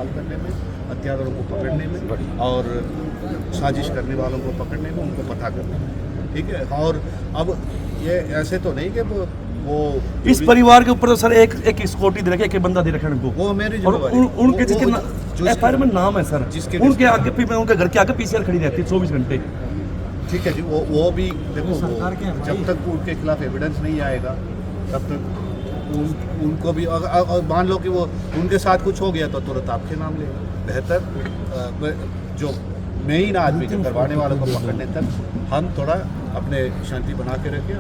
सवाल करने में, हत्यारों को पकड़ने में और साजिश करने वालों को पकड़ने में, उनको पता करने में। ठीक है, और अब ये ऐसे तो नहीं कि वो इस परिवार के ऊपर तो सर एक सिक्योरिटी दे रखा है, एक बंदा दे रखा है उनको, वो मेरी और उनके जिसके एफआईआर में नाम है सर, उनके आगे उनके घर के आगे पीसीआर खड़ी रहती है 24 घंटे। ठीक है जी, वो भी देखो, जब तक उनके खिलाफ एविडेंस नहीं आएगा तब तक उनको भी मान लो कि वो उनके साथ कुछ हो गया तो तुरंत आपके नाम लेगा। बेहतर जो मेन आदमी के करवाने वालों को पकड़ने तक हम थोड़ा अपने शांति बना के रखें,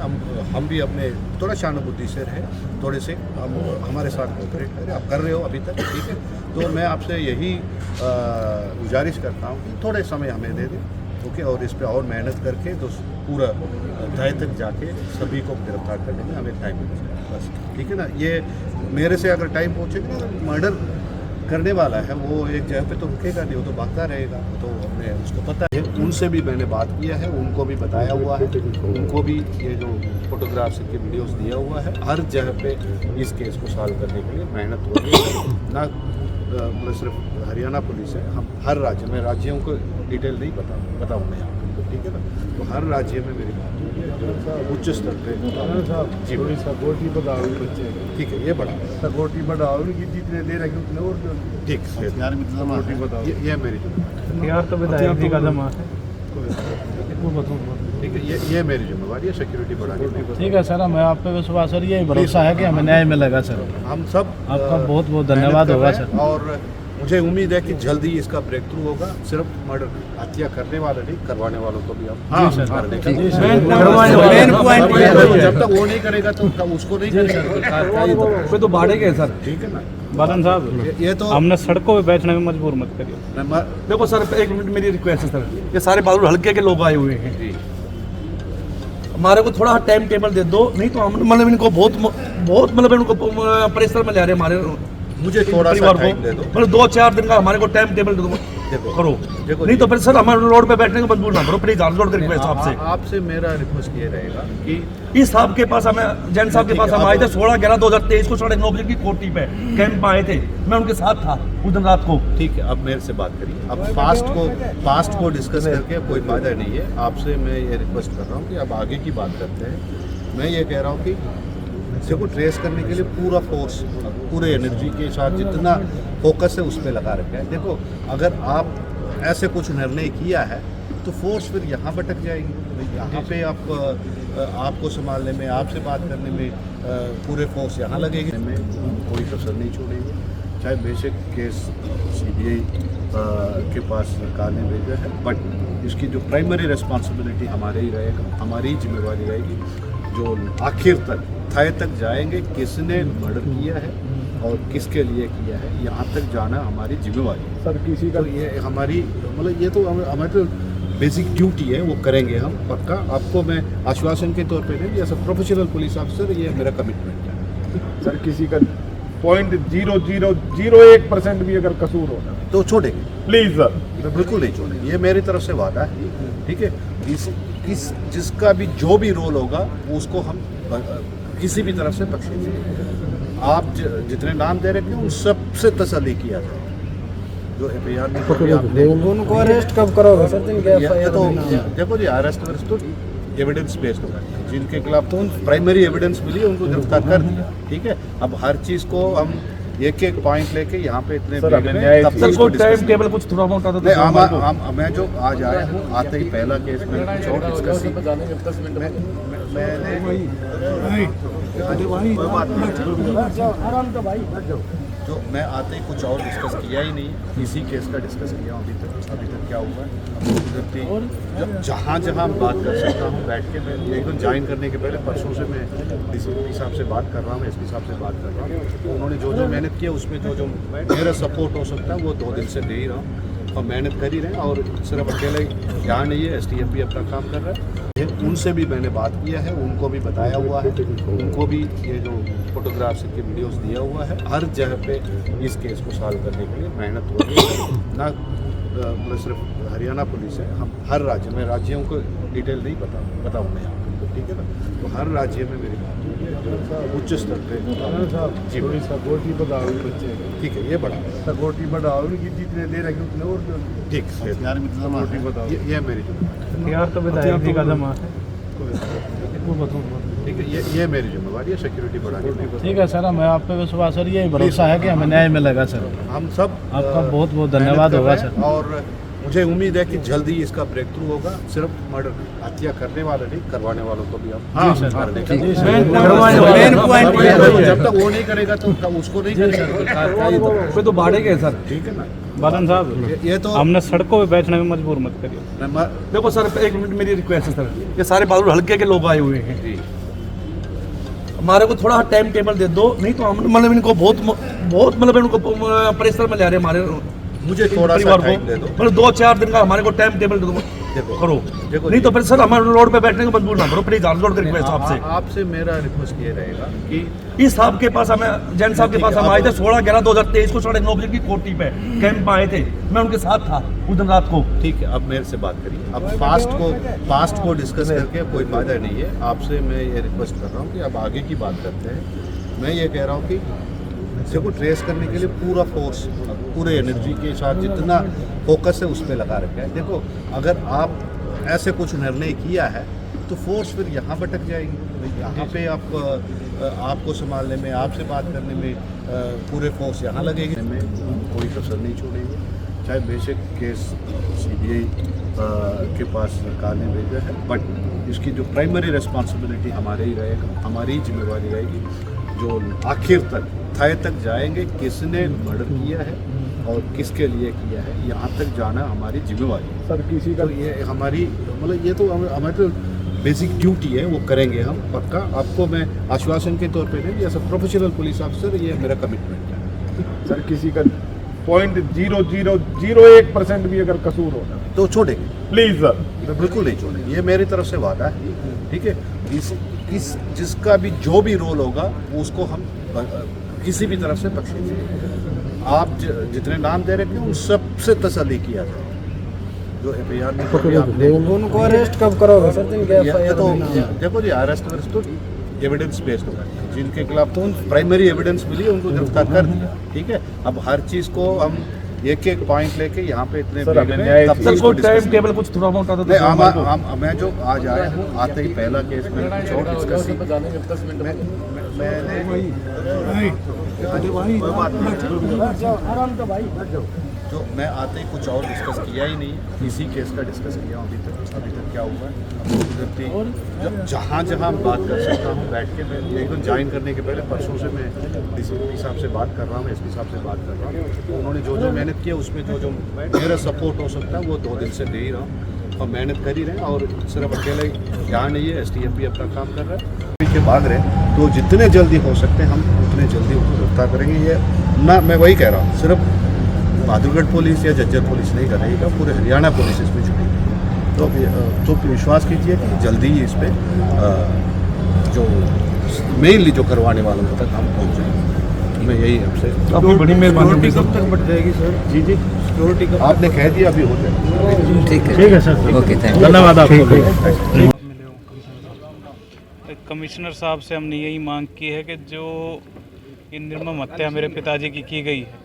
हम भी अपने थोड़ा शानुबुद्धि से रहें, थोड़े से हम हमारे साथ कोऑपरेट करें। आप कर रहे हो अभी तक, ठीक है, तो मैं आपसे यही गुजारिश करता हूँ कि थोड़े समय हमें दे दें, ओके, और इस पर और मेहनत करके तो पूरा तय तक जाके सभी को गिरफ्तार करने में हमें टाइम मिल जाए, बस, ठीक है ना। ये मेरे से अगर टाइम पहुँचेगा ना, मर्डर करने वाला है वो एक जगह पे तो रुकेगा नहीं, वो तो भागता रहेगा, तो हमें उसको पता है। उनसे भी मैंने बात किया है, उनको भी बताया हुआ है, उनको भी ये जो फोटोग्राफ्स के वीडियोस दिया हुआ है। हर जगह पे इस केस को सॉल्व करने के लिए मेहनत हो रही है, ना मतलब सिर्फ हरियाणा पुलिस है, हम हर राज्य में, राज्यों को डिटेल नहीं बताऊँगा यहाँ पे, ठीक है ना। तो हर राज्य में मेरी बात उच्च स्तर पे जी सपोर्टी बढ़ाओ बच्चे, ठीक है, ये बड़ा सपोर्टी बढ़ाओ उनकी जितने दे रखे उतने और ठीक है, सपोर्टी बढ़ाओ। ये मेरी यार तो विधायक का जमा है, ठीक है, ये मेरी जिम्मेवारी है, सिक्योरिटी बढ़ाने की। ठीक है सर, हमें आप पे विश्वास और ये भरोसा है कि हमें न्याय मिलेगा सर। हम सब आपका बहुत बहुत धन्यवाद होगा सर, और मुझे उम्मीद है कि जल्दी इसका ब्रेक थ्रू होगा। सिर्फ मर्डर हत्या करने वाले नहीं, करवाने वालों को भी हम मारने का जब तक वो नहीं करेगा तो उसको नहीं करेगा, तो बाढ़ेंगे सर, ठीक है ना। बालन साहब, ये तो हमने सड़कों पे बैठने में मजबूर मत करिए। देखो सर, एक मिनट मेरी रिक्वेस्ट है सर, ये सारे बहादुर हल्के के लोग आए हुए हैं, हमारे को थोड़ा टाइम टेबल दे दो, नहीं तो हम मतलब इनको बहुत मतलब इनको प्रेशर में ले रहे हैं हमारे, मुझे थोड़ा सा टाइम दे दो, मतलब 2-4 दिन का हमारे को टाइम टेबल दे दो, करो, नहीं तो फिर सर हमारे रोड पे बैठने को मजबूर ना करो प्लीज। हाथ जोड़ कर रिक्वेस्ट आपसे मेरा रिक्वेस्ट ये रहेगा कि इस साहब के पास हमें जैन साहब के पास हम आए थे 16/11/2023 को 9:30 बजे की कोठी पे कैंप आए थे, मैं उनके साथ था उस दिन रात को। ठीक है, अब मेरे से बात करिए, अब पास्ट को डिस्कस करके कोई फायदा नहीं है। आपसे मैं ये रिक्वेस्ट कर रहा हूँ कि अब आगे की बात करते हैं। मैं ये कह रहा हूँ कि देखो, ट्रेस करने के लिए पूरा फोर्स, पूरे एनर्जी के साथ जितना फोकस है उस पर लगा रखा है। देखो, अगर आप ऐसे कुछ निर्णय किया है तो फोर्स फिर यहाँ भटक जाएगी, यहाँ पे आपको संभालने में, आपसे बात करने में पूरे फोर्स यहाँ लगेगी, में कोई कसर नहीं छोड़ेंगे। चाहे बेशक केस CBI के पास सरकार ने भेजा है, बट इसकी जो प्राइमरी रिस्पॉन्सिबिलिटी हमारे ही रहेगा, हमारी ही जिम्मेवारी रहेगी। जो आखिर तक तय तक जाएंगे किसने मर्डर किया है और किसके लिए किया है, यहाँ तक जाना हमारी जिम्मेवारी है सर। किसी का तो ये हमारी मतलब ये तो हमारी तो बेसिक ड्यूटी है, वो करेंगे हम पक्का। आपको मैं आश्वासन के तौर पे नहीं, as a professional police officer ये मेरा कमिटमेंट है सर। किसी का 0.0001% भी अगर कसूर हो तो छोड़ेंगे, प्लीज सर, बिल्कुल नहीं छोड़ेंगे, ये मेरी तरफ से वादा है, ठीक है। जिसका भी जो भी रोल होगा उसको हम किसी भी तरफ से बख्शेंगे। आप जितने नाम दे रहे हैं उन सबसे तसल्ली किया जाए। जो FIR में उनको अरेस्ट कब करोगे सर? तो देखो जी, अरेस्ट तो एविडेंस बेस्ड होगा, जिनके खिलाफ तो प्राइमरी एविडेंस मिली उनको गिरफ्तार कर दिया, ठीक है। अब हर चीज़ को हम एक पॉइंट लेके यहाँ पे इतने टाइम टेबल कुछ थोड़ा मोटा तो मैं जो आज आया हूँ, आते ही पहला केस में कुछ और डिस्कस जो मैं आते ही कुछ और डिस्कस किया ही नहीं, इसी केस का डिस्कस किया अभी तक क्या हुआ है। जहाँ बात कर सकता हूँ बैठ के, मैं एकदम ज्वाइन करने के पहले परसों से मैं DCP साहब से बात कर रहा हूँ, SP साहब से बात कर रहा हूँ। तो उन्होंने जो मेहनत की है उसमें जो मेरा सपोर्ट हो सकता है वो 2 दिन से दे ही रहा हूँ, और मेहनत कर ही रहे हैं। और सिर्फ अकेले यहाँ नहीं है, STF भी अपना काम कर रहा है। उनसे भी मैंने बात किया है, उनको भी बताया हुआ है, उनको भी ये जो फोटोग्राफ्स के वीडियोस दिया हुआ है। हर जगह पे इस केस को सॉल्व करने के लिए मेहनत हो रही है, ना मतलब सिर्फ हरियाणा पुलिस है, हम हर राज्य में, राज्यों को डिटेल नहीं बताऊँगा यहाँ पे, ठीक है ना। तो हर राज्य में मेरी बात उच्च स्तर पे जी थोड़ी सपोर्ट ही बताओ बच्चे ठीक है, ये बड़ा सपोर्ट ही बढ़ाओ उनकी जितने दे रखे उतने और दो। ठीक है, सपोर्ट ही बताओ ये मेरी जिम्मेदारी यार तो विधायक जी का जमा ठीक है, ये मेरी जिम्मेदारी है सिक्योरिटी बढ़ाने की। ठीक है सर, हमें आप पे विश्वास सर, यही भरोसा है कि हमें न्याय मिलेगा सर। हम सब आपका बहुत बहुत मेहनत धन्यवाद कर होगा रहे हैं सर। और मुझे उम्मीद है कि जल्दी इसका ब्रेक थ्रू होगा। सिर्फ मर्डर हत्या करने वाले नहीं, करवाने वालों को भी हम सर। करने का जी सर। मेन पॉइंट जब तक वो नहीं करेगा तो उसको नहीं करेगा। पे तो बाढ़ेंगे सर। ठीक है ना, बालन साहब ये तो हमने सड़कों पे बैठने में मजबूर मत करिए। देखो सर, एक मिनट मेरी रिक्वेस्ट है सर, ये सारे बहादुर हल्के के लोग आए हुए हैं, जी हमारे को थोड़ा टाइम टेबल दे दो, नहीं तो हम मतलब इनको बहुत मतलब इनको परिसर में ले रहे हैं हमारे मुझे थोड़ा सा परिवार टाइम को, दे दो। मतलब 2-4 दिन का हमारे को टाइम टेबल दे दो देखो करो। देखो नहीं तो फिर सर हमारे रोड पे बैठने को मजबूर ना करो प्लीज, हाथ जोड़ कर रिक्वेस्ट आपसे। आपसे मेरा रिक्वेस्ट ये रहेगा कि इस साहब के पास हमें जैन साहब के पास हम आए थे 16/11/2023 को 9:30 बजे की कोठी पे कैंप आए थे, मैं उनके साथ था उस दिन रात को। ठीक है, अब मेरे से बात करिए। अब पास्ट को डिस्कस करके कोई फायदा नहीं है। आपसे मैं ये रिक्वेस्ट कर रहा हूँ कि अब आगे की बात करते हैं। मैं ये कह रहा हूँ कि देखो, ट्रेस करने के लिए पूरा फोर्स, पूरे एनर्जी के साथ जितना फोकस है उस पर लगा रखा है। देखो, अगर आप ऐसे कुछ निर्णय किया है तो फोर्स फिर यहाँ भटक जाएगी। यहाँ पे आपको संभालने में, आपसे बात करने में पूरे फोर्स यहाँ लगेगी। में कोई कसर नहीं छोड़ेंगे, चाहे बेशक केस CBI के पास सरकार ने भेजा है, बट इसकी जो प्राइमरी रिस्पॉन्सिबिलिटी हमारे ही रहेगा, हमारी ही जिम्मेवारी रहेगी। जो आखिर तक थाए तक जाएंगे, किसने मर्डर किया है और किसके लिए किया है, यहाँ तक जाना हमारी जिम्मेवारी है सर किसी का तो ये हमारी मतलब ये तो हमारी तो बेसिक ड्यूटी है, वो करेंगे हम पक्का। आपको मैं आश्वासन के तौर पे नहीं, as a professional police officer ये मेरा कमिटमेंट है। सर किसी का 0.0001% भी अगर कसूर हो तो छोड़ेंगे, प्लीज सर। बिल्कुल नहीं छोड़ेंगे, ये मेरी तरफ से वादा है। ठीक है, इस जिसका भी जो भी रोल होगा उसको हम किसी भी तरफ से बख्शेंगे। आप जितने नाम दे रहे थे उन सबसे तसल्ली किया जाए। जो FIR में कभी आपने उनको अरेस्ट कब करोगे सर? तो देखो जी, अरेस्ट तो एविडेंस बेस्ड होगा। जिनके खिलाफ प्राइमरी एविडेंस मिली उनको गिरफ्तार कर दिया। ठीक है, अब हर चीज को हम एक पॉइंट लेके यहाँ पे इतने सर, भीड़ हमें में न्याय तब तक सर इसको कोई discuss टाइम टेबल कुछ थोड़ा बहुत आता नहीं, तो मैं जो आज आया हूँ, आते ही पहला केस में कुछ और डिस्कस जो मैं आते ही कुछ और डिस्कस किया ही नहीं, इसी केस का डिस्कस किया हूँ अभी तक क्या हुआ है। जहाँ जहाँ बात कर सकता हूँ बैठ के, मैं एकदम ज्वाइन करने के पहले परसों से मैं DCP साहब से बात कर रहा हूँ, SP साहब से बात कर रहा हूँ। उन्होंने जो जो मेहनत की है उसमें जो मेरा सपोर्ट हो सकता है वो 2 दिन से दे ही रहा हूँ और मेहनत कर ही रहे हैं। और सिर्फ अकेले यहाँ नहीं है, STF भी अपना काम कर रहा है, पीछे भाग रहे हैं। तो जितने जल्दी हो सकते हैं हम उतने जल्दी उनको गिरफ्तार करेंगे। ये ना, मैं वही कह रहा हूँ, सिर्फ बहादुरगढ़ पुलिस या झज्जर पुलिस नहीं कर रही है, पूरे हरियाणा पुलिस इसमें जुड़ी है। तो विश्वास कीजिए कि जल्दी ही इस पर जो मेनली जो करवाने वालों तक हम पहुँच जाएंगे। मैं यही आपसे आपकी बड़ी मेहरबानी कब तक बढ़ जाएगी सर? जी सिक्योरिटी कब? आपने कह दिया अभी हो जाए। ठीक है सर, ओके, थैंक यू। धन्यवाद आपको। कमिश्नर साहब से हमने यही मांग की है कि जो ये निर्मम हत्या मेरे पिताजी की गई है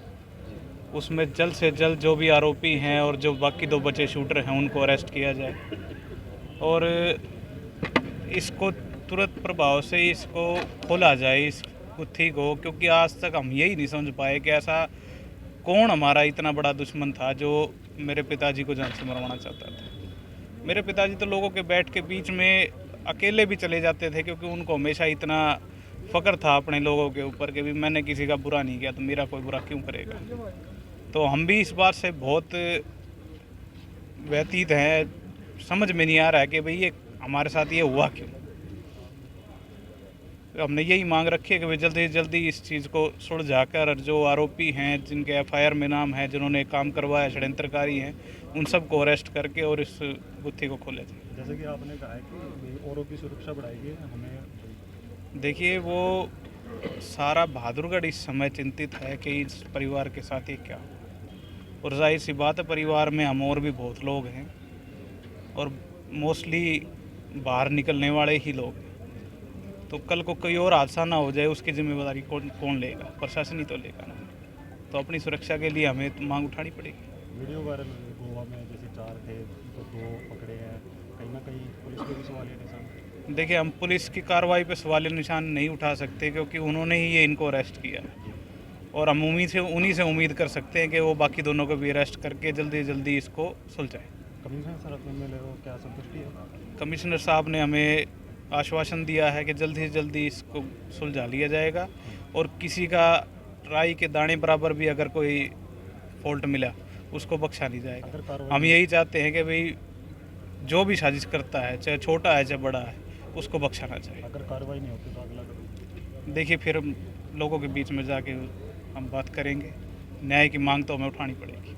उसमें जल्द से जल्द जो भी आरोपी हैं और जो बाकी 2 बचे शूटर हैं उनको अरेस्ट किया जाए और इसको तुरंत प्रभाव से इसको खोला जाए, इस गुत्थी को। क्योंकि आज तक हम यही नहीं समझ पाए कि ऐसा कौन हमारा इतना बड़ा दुश्मन था जो मेरे पिताजी को जान से मरवाना चाहता था। मेरे पिताजी तो लोगों के बैठ के बीच में अकेले भी चले जाते थे क्योंकि उनको हमेशा इतना फ़ख्र था अपने लोगों के ऊपर कि भी मैंने किसी का बुरा नहीं किया तो मेरा कोई बुरा क्यों करेगा। तो हम भी इस बात से बहुत व्यतीत हैं, समझ में नहीं आ रहा है कि भाई ये हमारे साथ ये हुआ क्यों। तो हमने यही मांग रखी है कि भाई जल्दी से जल्दी इस चीज़ को सुलझाकर जो आरोपी हैं, जिनके FIR में नाम है, जिन्होंने काम करवाया, षड्यंत्रकारी हैं, उन सबको अरेस्ट करके और इस गुत्थी को खोले जाए। जैसे कि आपने कहा है कि औरों की सुरक्षा बढ़ाएगी, हमें देखिए वो सारा बहादुरगढ़ इस समय चिंतित है कि इस परिवार के साथ ही क्या हो। और जाहिर सी बात है, परिवार में हम और भी बहुत लोग हैं और मोस्टली बाहर निकलने वाले ही लोग हैं। तो कल को कोई और हादसा ना हो जाए, उसकी जिम्मेदारी कौन लेगा? प्रशासन ही तो लेगा ना। तो अपनी सुरक्षा के लिए हमें तो मांग उठानी पड़ेगी। वीडियो वायरल हुई गोवा में, जैसे 4 थे तो 2 पकड़े हैं, कहीं ना कहीं पुलिस पे भी सवालिया निशान। देखिए, हम पुलिस की कार्रवाई पे सवालिया निशान नहीं उठा सकते क्योंकि उन्होंने ही ये इनको अरेस्ट किया, और हम उन्हीं से उम्मीद कर सकते हैं कि वो बाकी दोनों को भी अरेस्ट करके जल्दी से जल्दी इसको सुलझाएं। कमिश्नर सर अपने मिले हो, क्या संतुष्टि है? कमिश्नर साहब ने हमें आश्वासन दिया है कि जल्दी से जल्दी इसको सुलझा लिया जाएगा, और किसी का राई के दाने बराबर भी अगर कोई फॉल्ट मिला उसको बख्शा नहीं अगर जाएगा। कार्रवाई हम यही चाहते हैं कि भाई जो भी साजिश करता है, चाहे छोटा है चाहे बड़ा है, उसको बख्शाना चाहिए। अगर कार्रवाई नहीं होती तो अगला कदम? देखिए, फिर हम लोगों के बीच में जाके हम बात करेंगे। न्याय की मांग तो हमें उठानी पड़ेगी।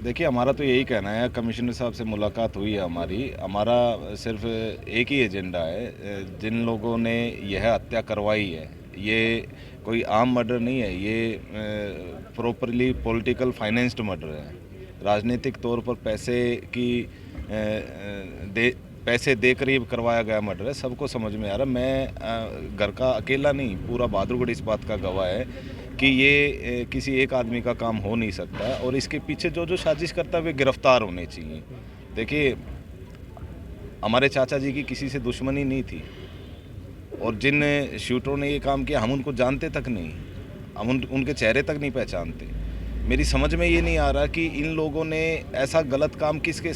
देखिए, हमारा तो यही कहना है, कमिश्नर साहब से मुलाकात हुई है हमारा सिर्फ एक ही एजेंडा है। जिन लोगों ने यह हत्या करवाई है, ये कोई आम मर्डर नहीं है, ये प्रॉपरली पॉलिटिकल फाइनेंस्ड मर्डर है। राजनीतिक तौर पर पैसे देकर ही करवाया गया मर्डर है। सबको समझ में आ रहा है। मैं घर का अकेला नहीं, पूरा बहादुरगढ़ इस बात का गवाह है कि ये किसी एक आदमी का काम हो नहीं सकता, और इसके पीछे जो जो साजिश करता है वे गिरफ्तार होने चाहिए। देखिए, हमारे चाचा जी की किसी से दुश्मनी नहीं थी, और जिन शूटरों ने ये काम किया हम उनको जानते तक नहीं, हम उनके चेहरे तक नहीं पहचानते। मेरी समझ में ये नहीं आ रहा कि इन लोगों ने ऐसा गलत काम किसने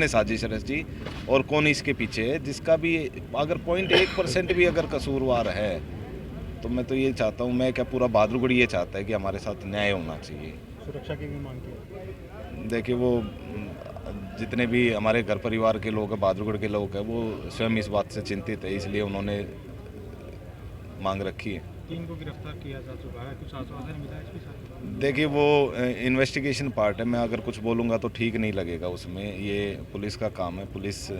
साजिश रची और कौन इसके पीछे है, जिसका भी अगर 0.1% भी अगर कसूरवार है, तो मैं तो ये चाहता हूँ, मैं क्या पूरा बहादुरगढ़ ये चाहता है कि हमारे साथ न्याय होना चाहिए। सुरक्षा की भी मांग की? देखिए, वो जितने भी हमारे घर परिवार के लोग हैं, बहादुरगढ़ के लोग हैं, वो स्वयं इस बात से चिंतित है, इसलिए उन्होंने मांग रखी है। 3 को गिरफ्तार किया जा चुका है, कुछ आश्वासन मिला है इसके साथ? देखिए, वो इन्वेस्टिगेशन पार्ट है, मैं अगर कुछ बोलूँगा तो ठीक नहीं लगेगा उसमें। ये पुलिस का काम है, पुलिस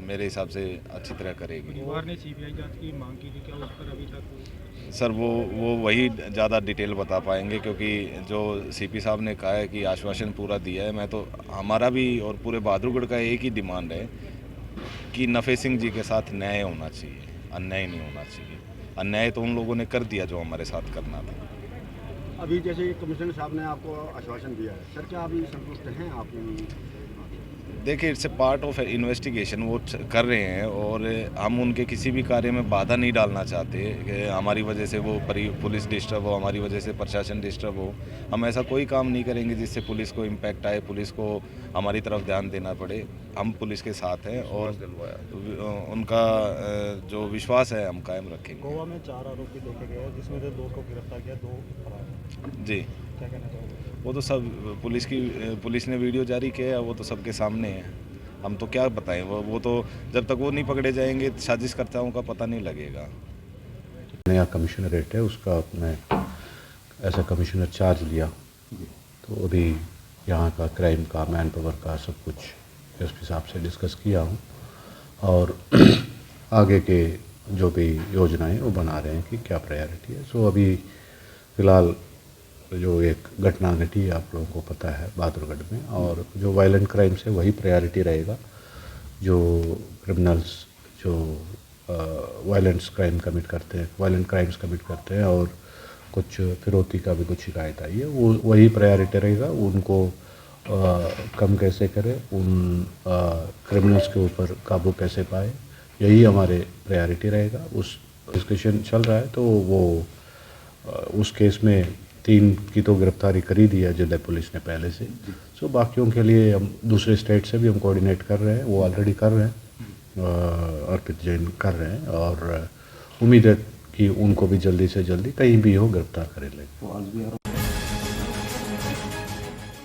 मेरे हिसाब से अच्छी तरह करेगी। परिवार ने सीबीआई जांच की मांग की थी, क्या उस पर अभी तक? सर, वो वही ज़्यादा डिटेल बता पाएंगे, क्योंकि जो सीपी साहब ने कहा है कि आश्वासन पूरा दिया है। मैं तो, हमारा भी और पूरे बहादुरगढ़ का एक ही डिमांड है कि नफ़े सिंह जी के साथ न्याय होना चाहिए, अन्याय नहीं होना चाहिए। अन्याय तो उन लोगों ने कर दिया जो हमारे साथ करना था। अभी जैसे कमिश्नर साहब ने आपको आश्वासन दिया है, सर क्या अभी संतुष्ट हैं आप? देखिए, it's a part of investigation, वो कर रहे हैं, और हम उनके किसी भी कार्य में बाधा नहीं डालना चाहते कि हमारी वजह से वो पुलिस डिस्टर्ब हो, हमारी वजह से प्रशासन डिस्टर्ब हो। हम ऐसा कोई काम नहीं करेंगे जिससे पुलिस को इम्पैक्ट आए, पुलिस को हमारी तरफ ध्यान देना पड़े। हम पुलिस के साथ हैं, और उनका जो विश्वास है हम कायम रखेंगे। गोवा में 4 आरोपी देखे गए हैं, जिसमें से 2 को गिरफ्तार किया, 2 फरार। जी, क्या कहना चाहोगे? वो तो सब पुलिस ने वीडियो जारी किया है, वो तो सबके सामने है। हम तो क्या बताएं, वो तो जब तक वो नहीं पकड़े जाएंगे, साजिशकर्ताओं का पता नहीं लगेगा। नया कमिश्नरेट है, उसका अपने ऐसा कमिश्नर चार्ज लिया, तो अभी यहाँ का क्राइम का, मैन पावर का सब कुछ एसपी साहब से डिस्कस किया हूँ, और आगे के जो भी योजनाएं वो बना रहे हैं कि क्या प्रायोरिटी है। सो अभी फ़िलहाल जो एक घटना घटी है, आप लोगों को पता है, बहादुरगढ़ में, और जो वायलेंट क्राइम्स है वही प्रायोरिटी रहेगा। जो क्रिमिनल्स जो वायलेंट क्राइम्स कमिट करते हैं, और कुछ फिरौती का भी कुछ शिकायत आई है, वो वही प्रायोरिटी रहेगा। उनको कम कैसे करें, उन क्रिमिनल्स के ऊपर काबू कैसे पाए, यही हमारे प्रायोरिटी रहेगा। उस डिस्कशन चल रहा है, तो वो उस केस में 3 की तो गिरफ्तारी कर ही दी है जिले पुलिस ने पहले से। सो बाकियों के लिए हम दूसरे स्टेट से भी हम कोऑर्डिनेट कर रहे हैं, वो ऑलरेडी कर रहे हैं, अर्पित जैन कर रहे हैं, और उम्मीद है कि उनको भी जल्दी से जल्दी कहीं भी हो गिरफ्तार करें लेंगे।